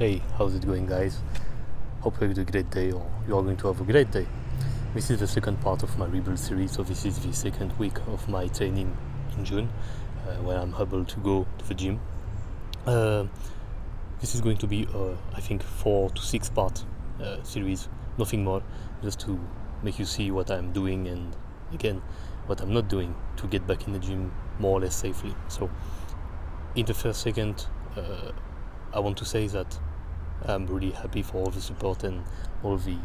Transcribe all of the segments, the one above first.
Hey, how's it going, guys? Hope you had a great day, or you are going to have a great day. This is the second part of my rebuild series, so this is the second week of my training in June, when I'm able to go to the gym. This is going to be, I think, 4 to 6 part series, nothing more, just to make you see what I'm doing and, again, what I'm not doing to get back in the gym more or less safely. So, in the first second, I want to say that I'm really happy for all the support and all the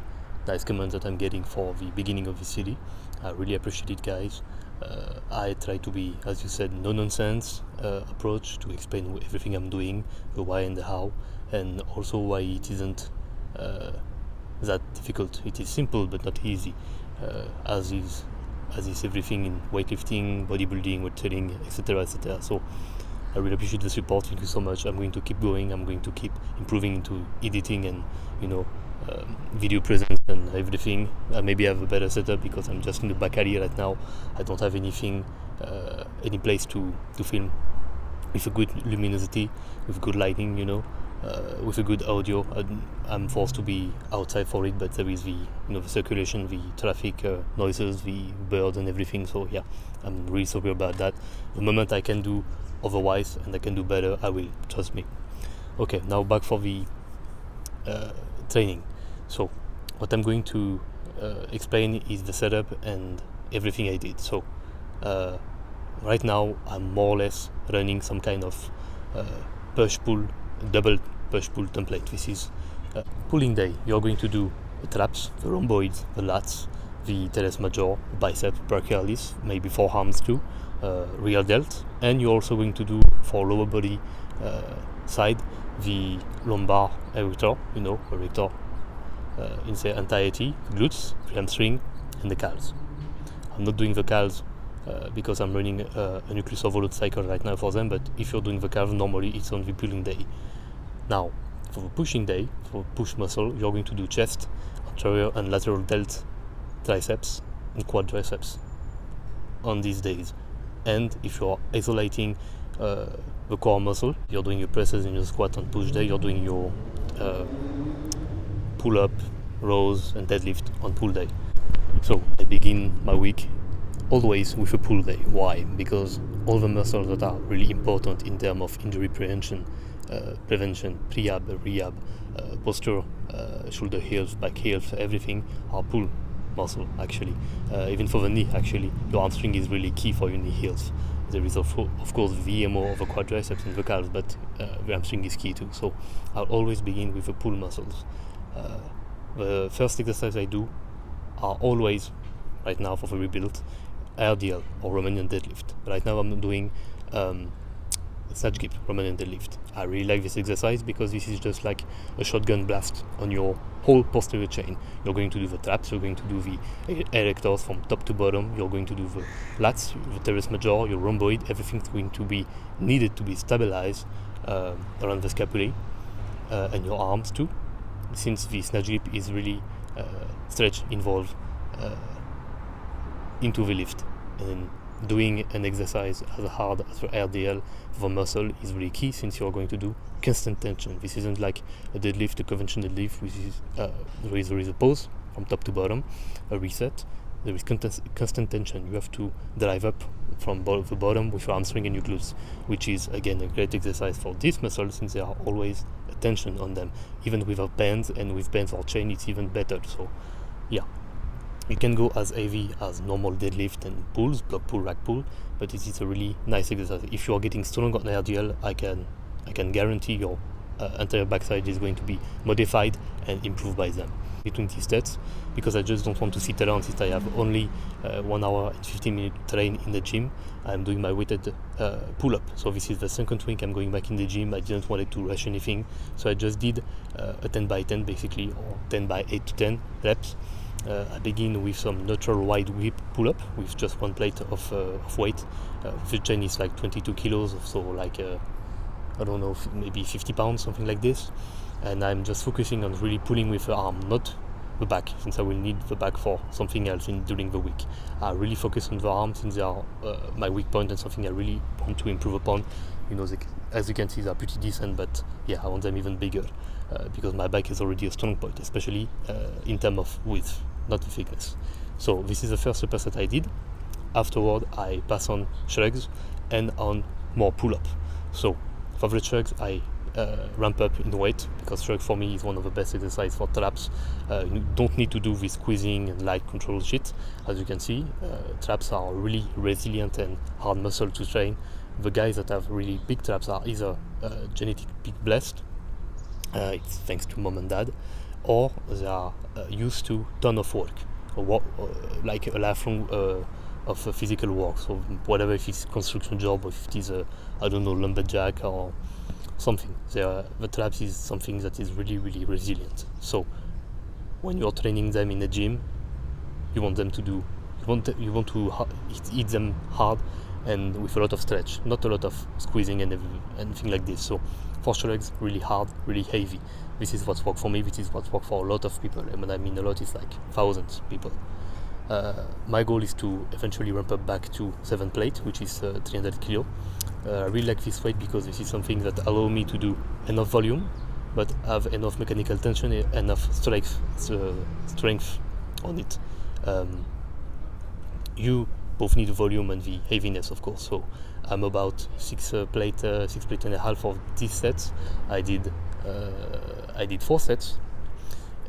nice comments that I'm getting for the beginning of the series. I really appreciate it, guys. I try to be, as you said, no-nonsense approach to explain everything I'm doing, the why and the how, and also why it isn't that difficult. It is simple but not easy, as is everything in weightlifting, bodybuilding, weight training, etc., etc. So I really appreciate the support. Thank you so much. I'm going to keep going. I'm going to keep improving into editing and, video presence and everything. I maybe have a better setup because I'm just in the back alley right now. I don't have anything, any place to film with a good luminosity, with good lighting, with a good audio. I'm forced to be outside for it, but there is the circulation, the traffic, noises, the birds and everything. So yeah, I'm really sorry about that. The moment I can do otherwise and I can do better, I will, trust me. Okay, now back for the training. So what I'm going to explain is the setup and everything I did. So right now I'm more or less running some kind of push-pull, double push-pull template. This is pulling day. You're going to do the traps, the rhomboids, the lats, the teres major, biceps, brachialis, maybe forearms too, rear delt, and you're also going to do for lower body side the lumbar erector, erector in the entirety, glutes, hamstring, and the calves. I'm not doing the calves because I'm running a nucleus overload cycle right now for them, but if you're doing the calves, normally it's on the pulling day. Now, for the pushing day, for push muscle, you're going to do chest, anterior and lateral delt, triceps, and quadriceps on these days. And if you're isolating the core muscle, you're doing your presses in your squat on push day, you're doing your pull-up, rows, and deadlift on pull day. So I begin my week always with a pull day. Why? Because all the muscles that are really important in terms of injury prevention, pre-ab, rehab, posture, shoulder heels, back heels, everything are pull muscle actually. Even for the knee, actually, your hamstring is really key for your knee heels. There is of course VMO of the quadriceps and the calves, but the hamstring is key too. So I'll always begin with the pull muscles. The first exercise I do are always, right now for the rebuild, RDL or Romanian deadlift. Right now I'm doing Snatch grip, Romanian deadlift. I really like this exercise because this is just like a shotgun blast on your whole posterior chain. You're going to do the traps, you're going to do the erectors from top to bottom, you're going to do the lats, the teres major, your rhomboid, everything's going to be needed to be stabilized around the scapulae and your arms too, since the snatch grip is really stretch involved into the lift. And doing an exercise as hard as the RDL for muscle is really key, since you're going to do constant tension. This isn't like a deadlift, a conventional deadlift, which is there is a pause from top to bottom, a reset. There is constant tension. You have to drive up from the bottom with your hamstring and your glutes, which is again a great exercise for these muscles, since there are always a tension on them. Even without bands, and with bands or chain, it's even better. So yeah. You can go as heavy as normal deadlift and pulls, block pull, rack pull, but it is a really nice exercise. If you are getting strong on RDL, I can guarantee your entire backside is going to be modified and improved by them. Between these sets, because I just don't want to sit around since I have only 1 hour and 15 minutes train in the gym. I'm doing my weighted pull-up. So this is the second week I'm going back in the gym. I didn't want to rush anything, so I just did a 10 by 10 basically, or 10 by 8 to 10 reps. I begin with some neutral wide whip pull-up with just one plate of weight. The chain is like 22 kilos, so like I don't know, maybe 50 pounds, something like this. And I'm just focusing on really pulling with the arm, not the back, since I will need the back for something else during the week. I really focus on the arm, since they are my weak point and something I really want to improve upon. As you can see, they're pretty decent, but yeah, I want them even bigger. because my back is already a strong point, especially in terms of width, not thickness. So this is the first superset I did. Afterward, I pass on shrugs and on more pull-up. So for the shrugs, I ramp up in weight, because shrug for me is one of the best exercises for traps. You don't need to do this squeezing and light control shit. As you can see, traps are really resilient and hard muscle to train. The guys that have really big traps are either genetically blessed, it's thanks to mom and dad, or they are used to ton of work, or like a lifelong of physical work. So whatever, if it's construction job or if it is a, I don't know, lumberjack or something, the traps is something that is really, really resilient. So when you're training them in a gym, you want them to do, you want to hit them hard and with a lot of stretch, not a lot of squeezing and anything like this. So for shrugs, really hard, really heavy. This is what's worked for me. This is what's worked for a lot of people. And when I mean a lot, it's like thousands of people. My goal is to eventually ramp up back to 7 plate, which is 300 kilo. I really like this weight because this is something that allows me to do enough volume, but have enough mechanical tension, enough strength on it. You both need the volume and the heaviness, of course. So I'm about 6 plate and a half of these sets. I did 4 sets,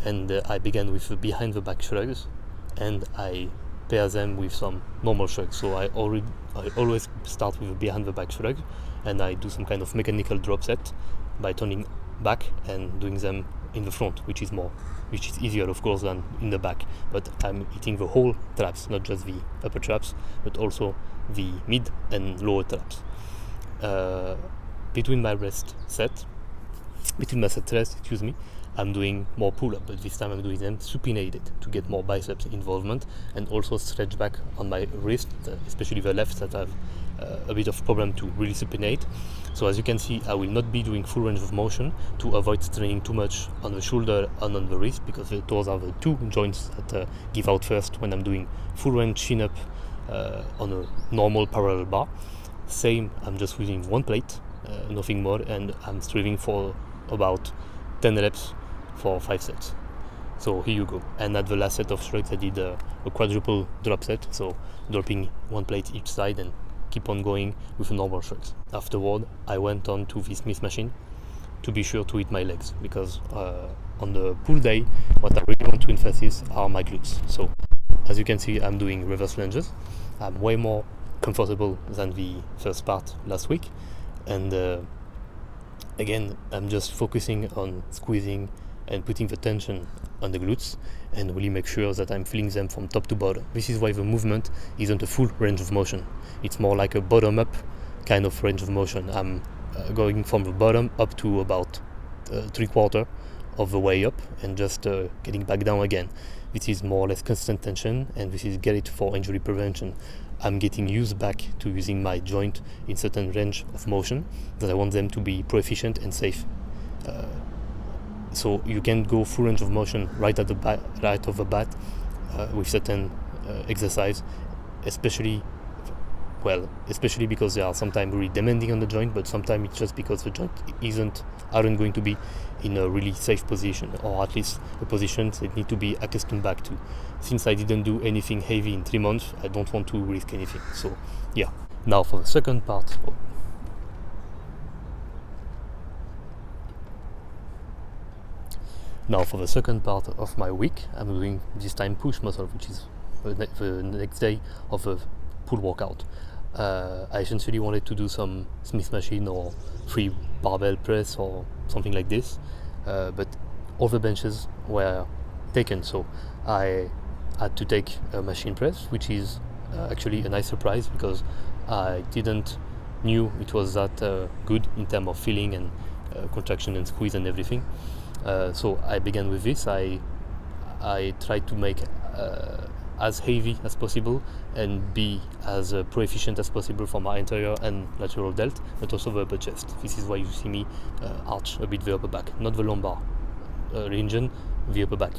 and I began with the behind the back shrugs, and I pair them with some normal shrugs. So I always start with a behind the back shrug, and I do some kind of mechanical drop set by turning back and doing them in the front, which is easier, of course, than in the back. But I'm hitting the whole traps, not just the upper traps, but also the mid and lower traps. Between my set rest, I'm doing more pull-up, but this time I'm doing them supinated to get more biceps involvement and also stretch back on my wrist, especially the left that have a bit of problem to really supinate. So as you can see, I will not be doing full range of motion to avoid straining too much on the shoulder and on the wrist, because those are the two joints that give out first when I'm doing full range chin up on a normal parallel bar. Same, I'm just using 1 plate, nothing more, and I'm striving for about 10 reps for 5 sets. So here you go. And at the last set of shrugs, I did a quadruple drop set, so dropping 1 plate each side and keep on going with normal shrugs. Afterward, I went on to this Smith machine to be sure to hit my legs, because on the pull day, what I really want to emphasize are my glutes. So as you can see, I'm doing reverse lunges. I'm way more comfortable than the first part last week, and again, I'm just focusing on squeezing and putting the tension on the glutes and really make sure that I'm feeling them from top to bottom. This is why the movement isn't a full range of motion. It's more like a bottom-up kind of range of motion. I'm going from the bottom up to about 3/4 of the way up and just getting back down again. This is more or less constant tension, and this is great for injury prevention. I'm getting used back to using my joint in certain range of motion that I want them to be pro-efficient and safe. So you can go full range of motion right off the bat with certain exercise, especially because they are sometimes really demanding on the joint, but sometimes it's just because the joint aren't going to be in a really safe position, or at least a position they need to be accustomed back to. Since I didn't do anything heavy in 3 months, I don't want to risk anything. So yeah. Now for the second part. Now for the second part of my week, I'm doing this time push muscle, which is the next day of a pull workout. I essentially wanted to do some Smith machine or free barbell press or something like this, but all the benches were taken, so I had to take a machine press, which is actually a nice surprise, because I didn't knew it was that good in terms of feeling and contraction and squeeze and everything. So I began with this. I tried to make as heavy as possible and be as pro-efficient as possible for my anterior and lateral delt, but also the upper chest. This is why you see me arch a bit the upper back, not the lumbar region, the upper back.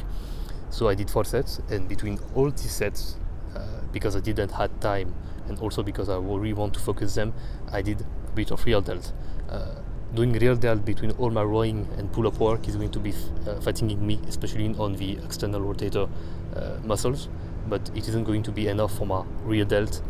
So I did 4 sets, and between all these sets, because I didn't have time, and also because I really want to focus them, I did a bit of real delt. doing real delt between all my rowing and pull-up work is going to be fatiguing me, especially on the external rotator muscles, but it isn't going to be enough for my real delt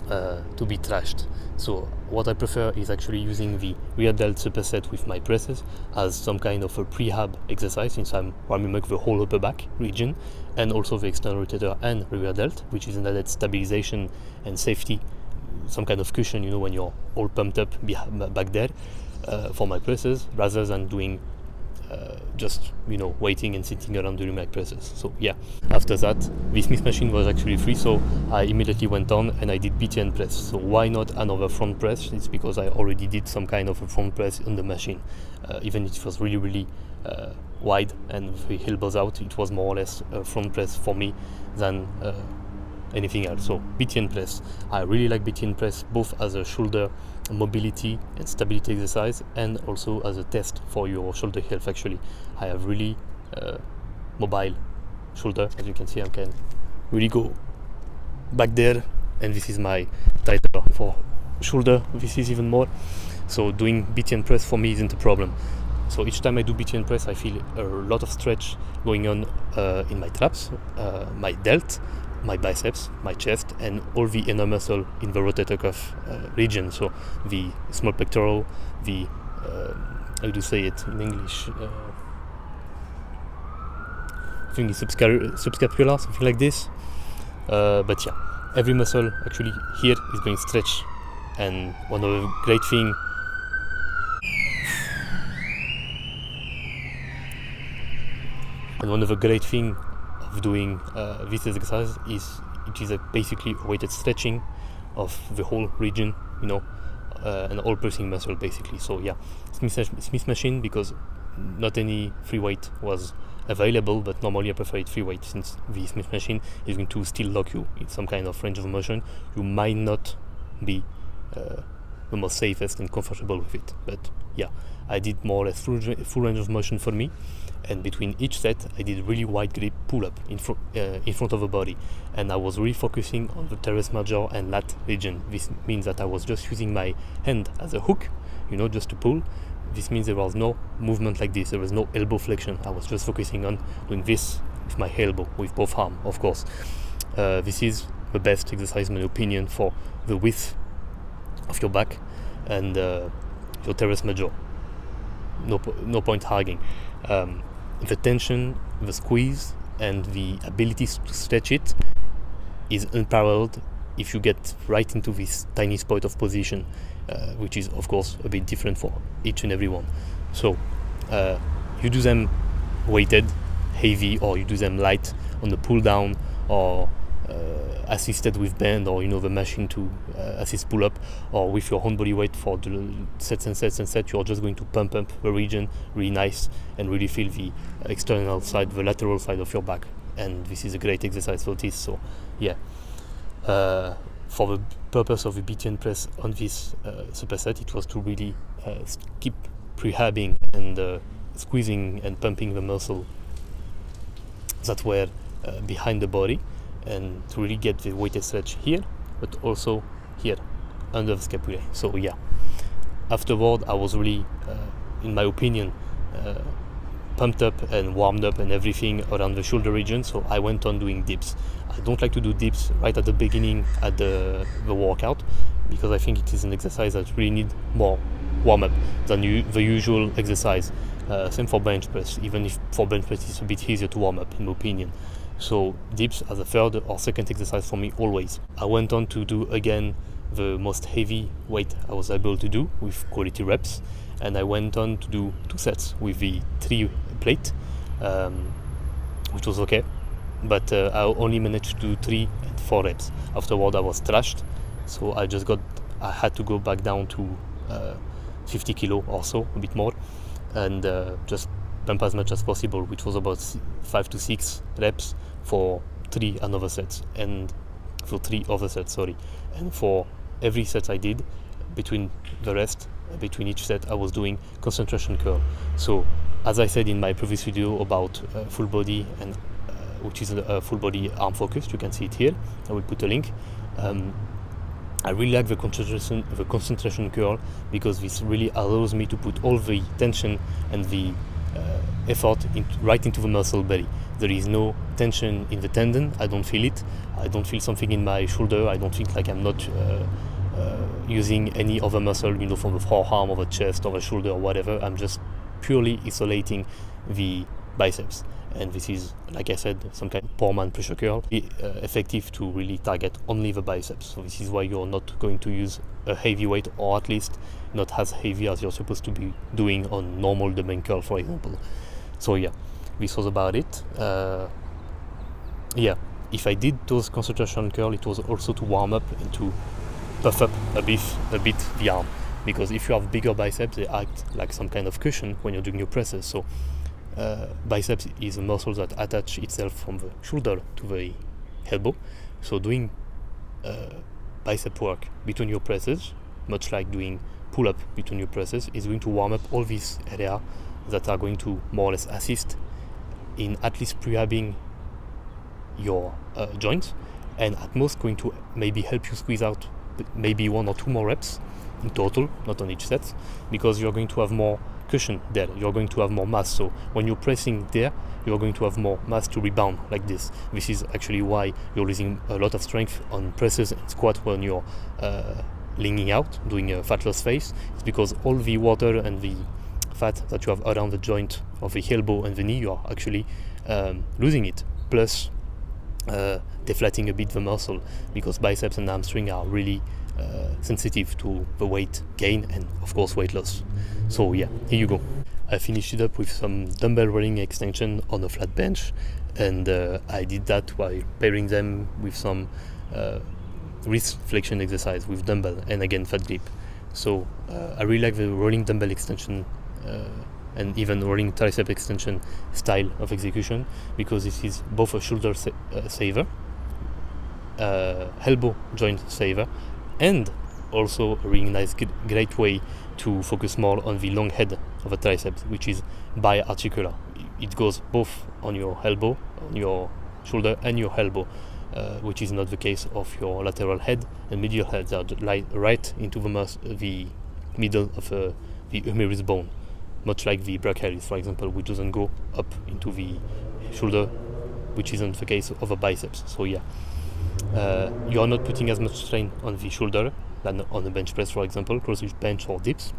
to be trashed. So what I prefer is actually using the rear delt superset with my presses as some kind of a prehab exercise, since I'm warming up the whole upper back region and also the external rotator and rear delt, which is an added stabilization and safety, some kind of cushion, you know, when you're all pumped up back there for my presses, rather than doing just, you know, waiting and sitting around doing my presses. So yeah, after that the Smith machine was actually free, so I immediately went on and I did BTN press. So why not another front press? It's because I already did some kind of a front press on the machine, even if it was really wide and the elbows out, it was more or less a front press for me than anything else. So BTN press, I really like BTN press both as a shoulder mobility and stability exercise and also as a test for your shoulder health. Actually, I have really mobile shoulder, as you can see. I can really go back there, and this is my tighter for shoulder. This is even more, so doing BTN press for me isn't a problem. So each time I do BTN press, I feel a lot of stretch going on in my traps, my delt, my biceps, my chest, and all the inner muscle in the rotator cuff region. So the small pectoral, the how do you say it in English? I think it's subscapular, something like this. But yeah, every muscle actually here is being stretched. And one of the great thing of doing this exercise is it is basically a weighted stretching of the whole region, you know, and all pulsing muscle basically. So yeah, Smith machine, because not any free weight was available, but normally I prefer it free weight, since the Smith machine is going to still lock you in some kind of range of motion. You might not be the most safest and comfortable with it, but yeah, I did more or less full range of motion for me. And between each set I did really wide grip pull up in front of the body, and I was really focusing on the teres major and lat region. This means that I was just using my hand as a hook, you know, just to pull. This means there was no movement like this, there was no elbow flexion. I was just focusing on doing this with my elbow, with both arms, of course. This is the best exercise in my opinion for the width of your back and your teres major. No point arguing. The tension, the squeeze, and the ability to stretch it is unparalleled if you get right into this tiny spot of position, which is of course a bit different for each and every one. So you do them weighted, heavy, or you do them light on the pull down, or assisted with band, or you know, the machine to assist pull up, or with your own body weight for the sets and sets and sets. You're just going to pump up the region really nice and really feel the external side, the lateral side of your back, and this is a great exercise for this. So yeah, for the purpose of the BTN press on this superset, it was to really keep prehabbing and squeezing and pumping the muscle that were behind the body, and to really get the weighted stretch here, but also here under the scapulae. So yeah, afterward I was really, in my opinion, pumped up and warmed up and everything around the shoulder region. So I went on doing dips. I don't like to do dips right at the beginning at the workout, because I think it is an exercise that really need more warm up than the usual exercise. Same for bench press, even if for bench press it's a bit easier to warm up in my opinion. So dips as a third or second exercise for me always. I went on to do again the most heavy weight I was able to do with quality reps, and I went on to do 2 sets with the 3 plate, which was okay, but I only managed to do 3 and 4 reps. Afterward I was trashed, so I had to go back down to 50 kilo or so, a bit more, and just pump as much as possible, which was about 5 to 6 reps for 3 other sets, and for every set I did, between each set I was doing concentration curl. So as I said in my previous video about full body, and which is a full body arm focus, you can see it here, I will put a link. I really like the concentration curl, because this really allows me to put all the tension and the effort right into the muscle belly. There is no tension in the tendon. I don't feel it. I don't feel something in my shoulder. I don't think like I'm not using any other muscle, from the forearm or the chest or the shoulder or whatever. I'm just purely isolating the biceps. And this is, like I said, some kind of poor man pressure curl, effective to really target only the biceps. So this is why you're not going to use a heavy weight, or at least not as heavy as you're supposed to be doing on normal dumbbell curl, for example. So yeah, this was about it. If I did those concentration curl, it was also to warm up and to puff up a bit the arm, because if you have bigger biceps, they act like some kind of cushion when you're doing your presses. So biceps is a muscle that attaches itself from the shoulder to the elbow. So doing bicep work between your presses, much like doing pull-up between your presses, is going to warm up all these areas that are going to more or less assist in at least prehabbing your joints, and at most going to maybe help you squeeze out maybe 1 or 2 more reps in total, not on each set, because you're going to have more cushion there, you're going to have more mass. So when you're pressing there, you're going to have more mass to rebound like this. This is actually why you're losing a lot of strength on presses and squat when you're leaning out, doing a fat loss phase. It's because all the water and the fat that you have around the joint of the elbow and the knee, you are actually losing it, plus deflating a bit the muscle, because biceps and hamstring are really sensitive to the weight gain and of course weight loss. So yeah, here you go. I finished it up with some dumbbell rolling extension on a flat bench, and I did that while pairing them with some wrist flexion exercise with dumbbell and again fat grip. So I really like the rolling dumbbell extension and even rolling tricep extension style of execution, because this is both a shoulder saver, elbow joint saver, and also a really nice great way to focus more on the long head of a triceps, which is bi-articular. It goes both on your elbow, on your shoulder and your elbow, which is not the case of your lateral head and medial head. They lie right into the middle of the humerus bone, much like the brachialis, for example, which doesn't go up into the shoulder, which isn't the case of a biceps. So yeah, you are not putting as much strain on the shoulder than on a bench press, for example, cross-grip bench or dips.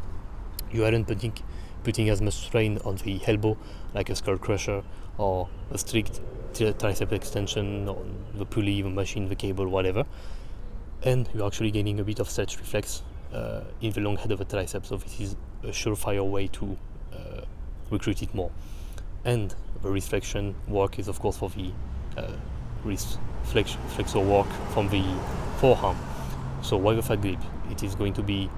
You aren't putting as much strain on the elbow, like a skull crusher or a strict tricep extension on the pulley, the machine, the cable, whatever. And you're actually gaining a bit of stretch reflex in the long head of a tricep. So this is a surefire way to recruit it more. And the wrist flexion work is of course for the wrist flexor work from the forearm. So while the fat grip, it is going to be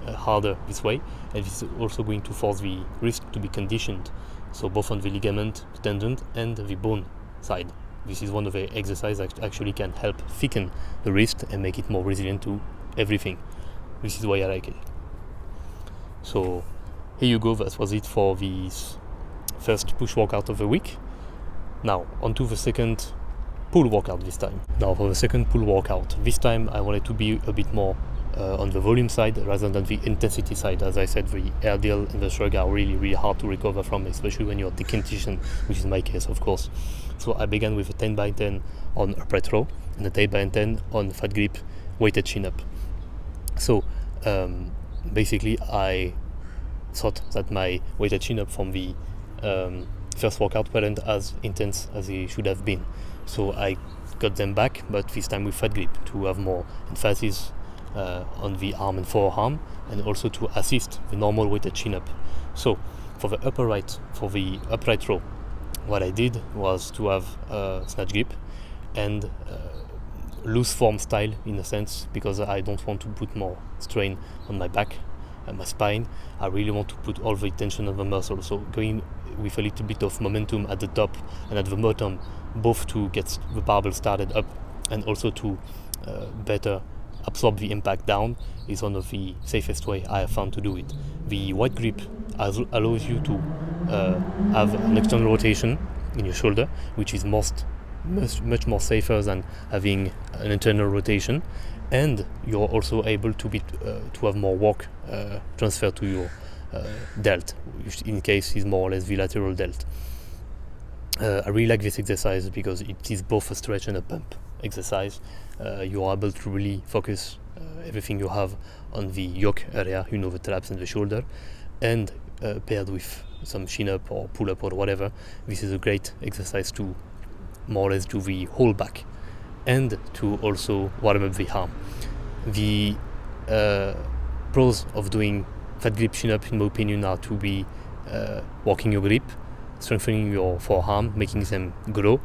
harder this way, and this is also going to force the wrist to be conditioned, so both on the ligament, the tendon and the bone side. This is one of the exercises that actually can help thicken the wrist and make it more resilient to everything. This is why I like it. So here you go, that was it for this first push workout of the week. Now on to the second pull workout this time. Now for the second pull workout, this time I wanted to be a bit more on the volume side rather than the intensity side. As I said, the RDL and the shrug are really hard to recover from, especially when you're deconditioned, which is my case of course. So I began with a 10x10 on upright row and a 10x10 on fat grip weighted chin up. So basically I thought that my weighted chin up from the first workout weren't as intense as they should have been. So I got them back, but this time with fat grip to have more emphasis on the arm and forearm, and also to assist the normal weighted chin up. So for the upright row, what I did was to have snatch grip and loose form style in a sense, because I don't want to put more strain on my back and my spine. I really want to put all the tension on the muscle, so going with a little bit of momentum at the top and at the bottom, both to get the barbell started up and also to better absorb the impact down, is one of the safest way I have found to do it. The wide grip allows you to have an external rotation in your shoulder, which is much more safer than having an internal rotation, and you're also able to have more work transfer to your delt, which in case is more or less the lateral delt. I really like this exercise because it is both a stretch and a pump exercise. You are able to really focus everything you have on the yoke area, the traps and the shoulder, and paired with some chin up or pull up or whatever, this is a great exercise to more or less do the whole back and to also warm up the arm. The pros of doing fat grip chin up, in my opinion, are to be working your grip, strengthening your forearm, making them grow,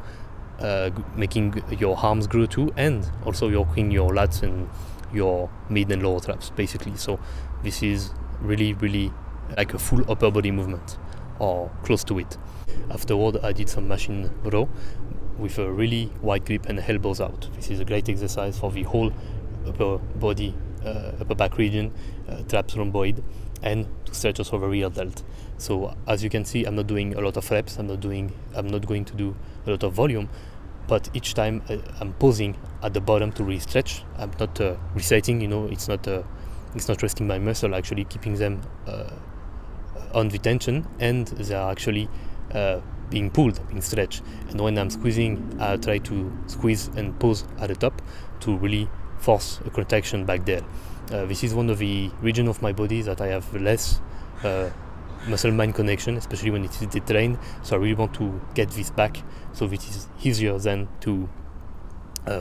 making your arms grow too, and also working your lats and your mid and lower traps, basically. So this is really like a full upper body movement, or close to it. Afterward, I did some machine row with a really wide grip and elbows out. This is a great exercise for the whole upper body, upper back region, traps, rhomboid, and to stretch also the rear delt. So as you can see, I'm not doing a lot of reps, I'm not going to do a lot of volume, but each time I'm pausing at the bottom to really stretch. I'm not reciting, it's not resting my muscle, actually keeping them on the tension, and they are actually being pulled, being stretched. And when I'm squeezing, I try to squeeze and pause at the top to really force a contraction back there. This is one of the regions of my body that I have less muscle-mind connection, especially when it is detrained. So I really want to get this back, so it is easier than to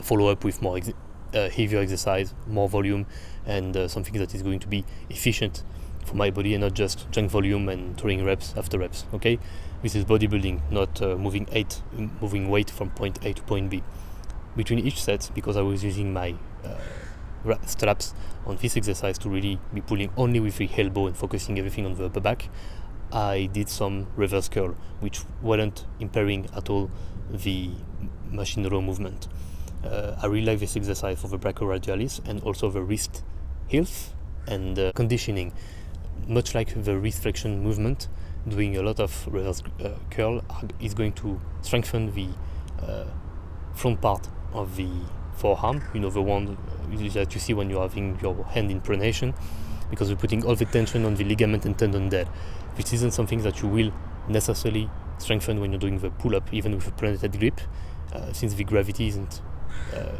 follow up with more heavier exercise, more volume, and something that is going to be efficient for my body and not just junk volume and throwing reps after reps. Okay, this is bodybuilding, not moving weight from point A to point B. Between each set, because I was using my straps on this exercise to really be pulling only with the elbow and focusing everything on the upper back, I did some reverse curl, which weren't impairing at all the machine row movement. I really like this exercise for the brachioradialis and also the wrist health and conditioning. Much like the wrist flexion movement, doing a lot of reverse curl is going to strengthen the front part of the forearm, the one that you see when you're having your hand in pronation, because we're putting all the tension on the ligament and tendon there. This isn't something that you will necessarily strengthen when you're doing the pull-up, even with a pronated grip, since the gravity isn't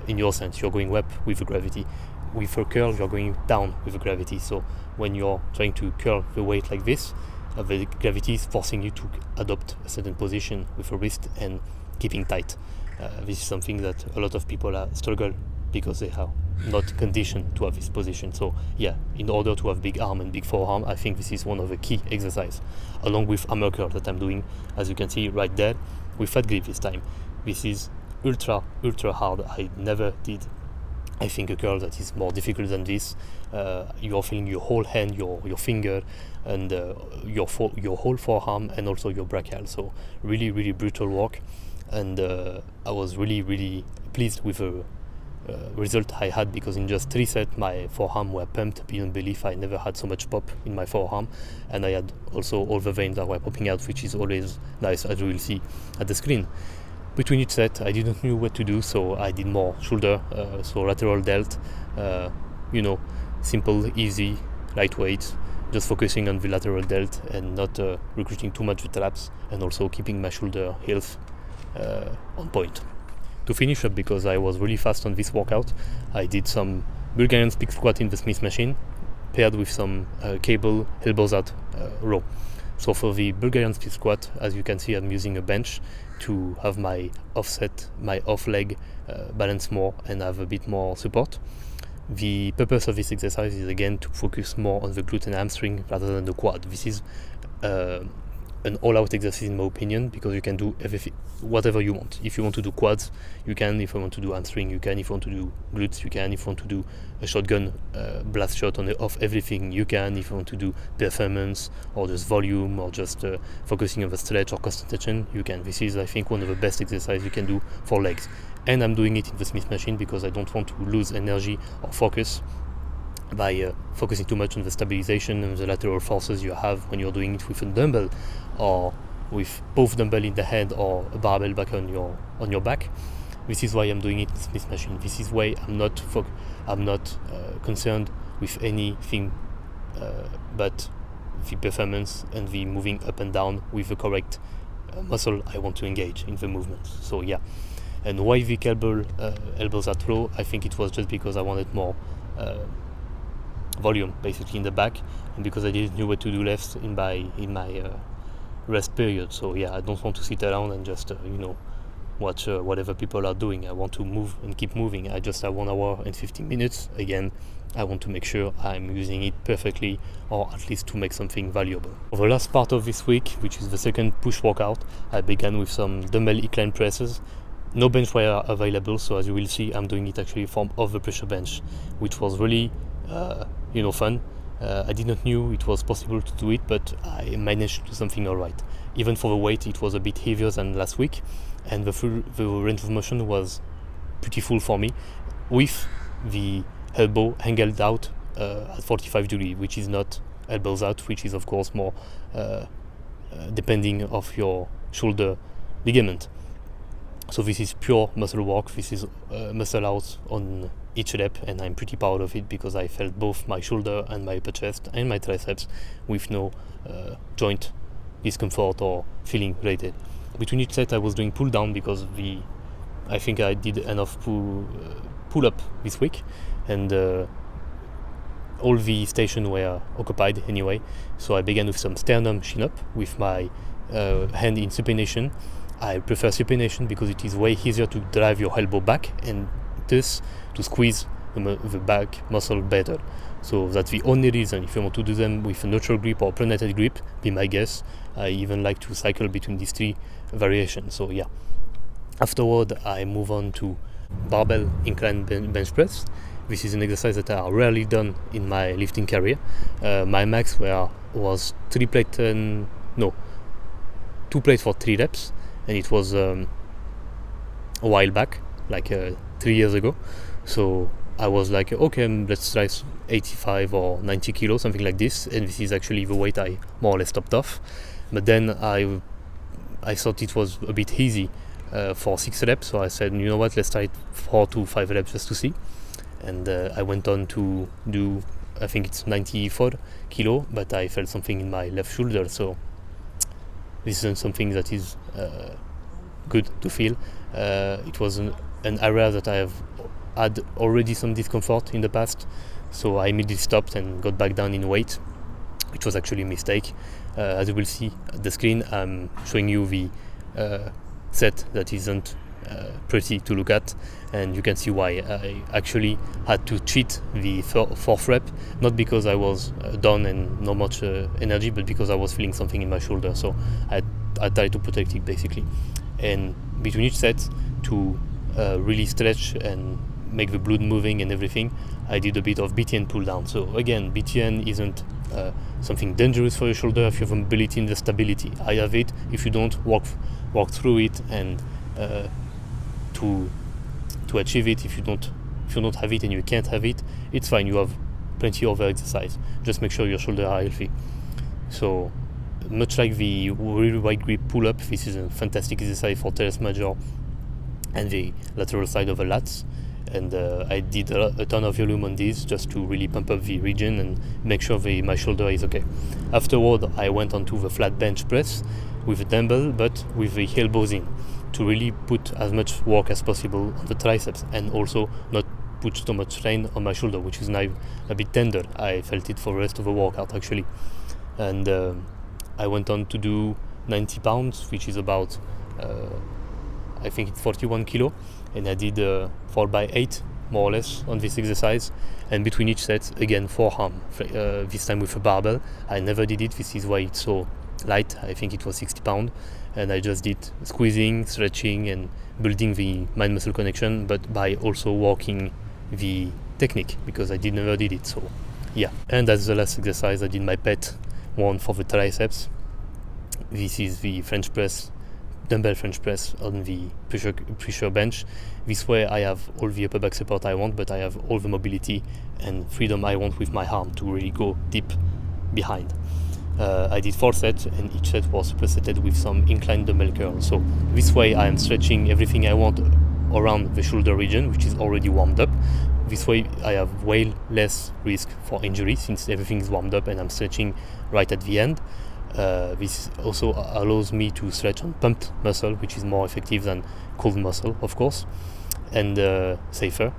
in your sense. You're going up with the gravity. With a curl, you're going down with the gravity. So when you're trying to curl the weight like this, the gravity is forcing you to adopt a certain position with a wrist and keeping tight. This is something that a lot of people struggle because they are not conditioned to have this position. So yeah, in order to have big arm and big forearm, I think this is one of the key exercises, along with hammer curl that I'm doing, as you can see right there, with fat grip this time. This is ultra hard. I never did, I think, a curl that is more difficult than this. You are feeling your whole hand, your finger, and your whole forearm, and also your brachial. So really brutal work, and I was really pleased with the result I had, because in just 3 sets my forearm were pumped beyond belief. I never had so much pop in my forearm, and I had also all the veins that were popping out, which is always nice, as you will see at the screen. Between each set, I didn't know what to do, so I did more shoulder, so lateral delt, simple, easy, lightweight, just focusing on the lateral delt and not recruiting too much the traps, and also keeping my shoulder health on point. To finish up, because I was really fast on this workout, I did some Bulgarian split squat in the Smith machine, paired with some cable elbows out row. So for the Bulgarian split squat, as you can see, I'm using a bench to have my off leg balance more and have a bit more support. The purpose of this exercise is again to focus more on the glute and hamstring rather than the quad. This is an all-out exercise in my opinion, because you can do everything, whatever you want. If you want to do quads, you can. If you want to do hamstring, you can. If you want to do glutes, you can. If you want to do a shotgun blast shot off everything, you can. If you want to do performance or just volume or just focusing on the stretch or constant tension, you can. This is, I think, one of the best exercises you can do for legs. And I'm doing it in the Smith machine because I don't want to lose energy or focus by focusing too much on the stabilization and the lateral forces you have when you're doing it with a dumbbell, or with both dumbbell in the hand or a barbell back on your back. This is why I'm doing it in Smith machine. This is why I'm not concerned with anything but the performance and the moving up and down with the correct muscle I want to engage in the movement. So yeah. And why the elbows are low? I think it was just because I wanted more volume basically in the back, and because I didn't know what to do left in my rest period. So yeah, I don't want to sit around and just watch whatever people are doing. I want to move and keep moving. I just have 1 hour and 15 minutes. Again, I want to make sure I'm using it perfectly, or at least to make something valuable. For the last part of this week, which is the second push workout, I began with some dumbbell incline presses. No bench were available, so as you will see, I'm doing it actually from off the pressure bench, which was really fun. I did not knew it was possible to do it, but I managed to do something alright. Even for the weight, it was a bit heavier than last week, and the range of motion was pretty full for me, with the elbow angled out at 45 degrees, which is not elbows out, which is of course more depending of your shoulder ligament. So this is pure muscle work. This is muscle out on each rep, and I'm pretty proud of it because I felt both my shoulder and my upper chest and my triceps with no joint discomfort or feeling related. Between each set I was doing pull down because I think I did enough pull up this week, and all the stations were occupied anyway. So I began with some sternum chin up with my hand in supination. I prefer supination because it is way easier to drive your elbow back and thus to squeeze the back muscle better. So that's the only reason. If you want to do them with a neutral grip or pronated grip, be my guess. I even like to cycle between these three variations. So yeah. Afterward, I move on to barbell incline bench press. This is an exercise that I rarely done in my lifting career. My max was 2 plates for 3 reps, and it was a while back, like 3 years ago. So I was like, okay, let's try 85 or 90 kilos, something like this, and this is actually the weight I more or less stopped off. But then I thought it was a bit easy for 6 reps, so I said, you know what, let's try 4 to 5 reps just to see. And I went on to do, I think it's 94 kilo, but I felt something in my left shoulder, so this isn't something that is good to feel. It was an area that I have had already some discomfort in the past, so I immediately stopped and got back down in weight, which was actually a mistake. As you will see at the screen, I'm showing you the set that isn't pretty to look at, and you can see why I actually had to cheat the 4th rep, not because I was done and not much energy, but because I was feeling something in my shoulder, so I tried to protect it basically. And between each set, to really stretch and make the blood moving and everything, I did a bit of BTN Pull Down. So again, BTN isn't something dangerous for your shoulder if you have mobility and the stability. I have it. If you don't walk through it and to achieve it, if you don't have it and you can't have it, it's fine. You have plenty of exercise. Just make sure your shoulders are healthy. So much like the really wide grip pull up, this is a fantastic exercise for teres major and the lateral side of the lats. And I did a ton of volume on this just to really pump up the region and make sure my shoulder is okay. Afterward, I went on to the flat bench press with a dumbbell, but with the elbows in, to really put as much work as possible on the triceps and also not put so much strain on my shoulder, which is now a bit tender. I felt it for the rest of the workout actually. And I went on to do 90 pounds, which is about I think it's 41 kilo, and I did 4x8 more or less on this exercise. And between each set, again, forearm, this time with a barbell. I never did it. This is why it's so light. I think it was 60 pounds, and I just did squeezing, stretching, and building the mind-muscle connection, but by also working the technique, because I never did it. So yeah. And as the last exercise, I did my pet one for the triceps. This is the French press, dumbbell French press on the pressure bench. This way I have all the upper back support I want, but I have all the mobility and freedom I want with my arm to really go deep behind. I did 4 sets, and each set was supersetted with some incline dumbbell curl. So this way I am stretching everything I want around the shoulder region, which is already warmed up. This way I have way less risk for injury since everything is warmed up and I'm stretching right at the end. This also allows me to stretch on pumped muscle, which is more effective than cold muscle, of course, and safer.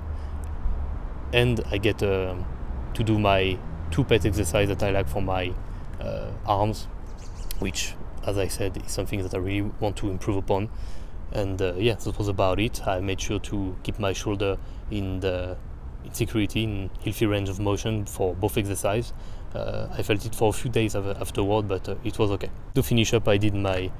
And I get to do my 2 pet exercise that I like for my arms, which, as I said, is something that I really want to improve upon. And yeah, that was about it. I made sure to keep my shoulder in security, in healthy range of motion for both exercise. I felt it for a few days afterward, but it was okay. To finish up, I did my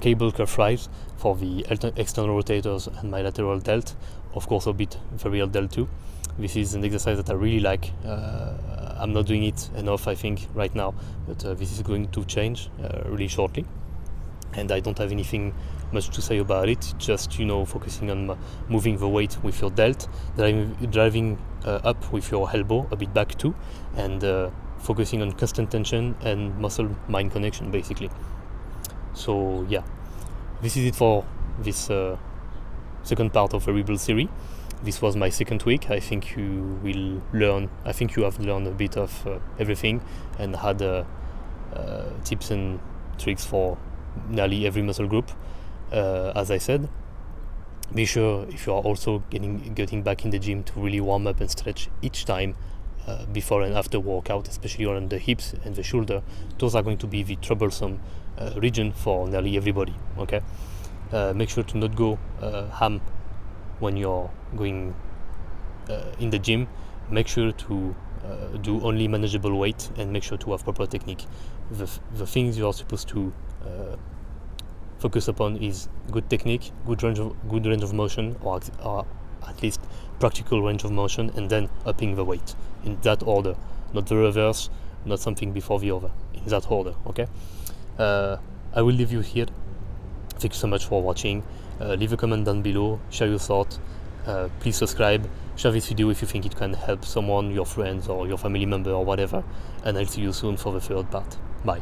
cable curl fries for the external rotators and my lateral delt, of course a bit varial delt too. This is an exercise that I really like. I'm not doing it enough, I think, right now, but this is going to change really shortly. And I don't have anything much to say about it, just, focusing on moving the weight with your delt, driving up with your elbow a bit back too, and focusing on constant tension and muscle-mind connection, basically. So yeah, this is it for this second part of the Rebuild series. This was my second week. I think you have learned a bit of everything and had tips and tricks for nearly every muscle group. As I said, be sure if you are also getting back in the gym to really warm up and stretch each time before and after workout, especially on the hips and the shoulder. Those are going to be the troublesome region for nearly everybody. Okay, make sure to not go ham when you're going in the gym. Make sure to do only manageable weight and make sure to have proper technique. The things you are supposed to focus upon is good technique, good range of motion, or at least practical range of motion, and then upping the weight in that order, not the reverse, not something before the other, in that order. Okay, I will leave you here. Thank you so much for watching. Leave a comment down below, share your thoughts, please subscribe, share this video if you think it can help someone, your friends or your family member or whatever, and I'll see you soon for the third part. Bye.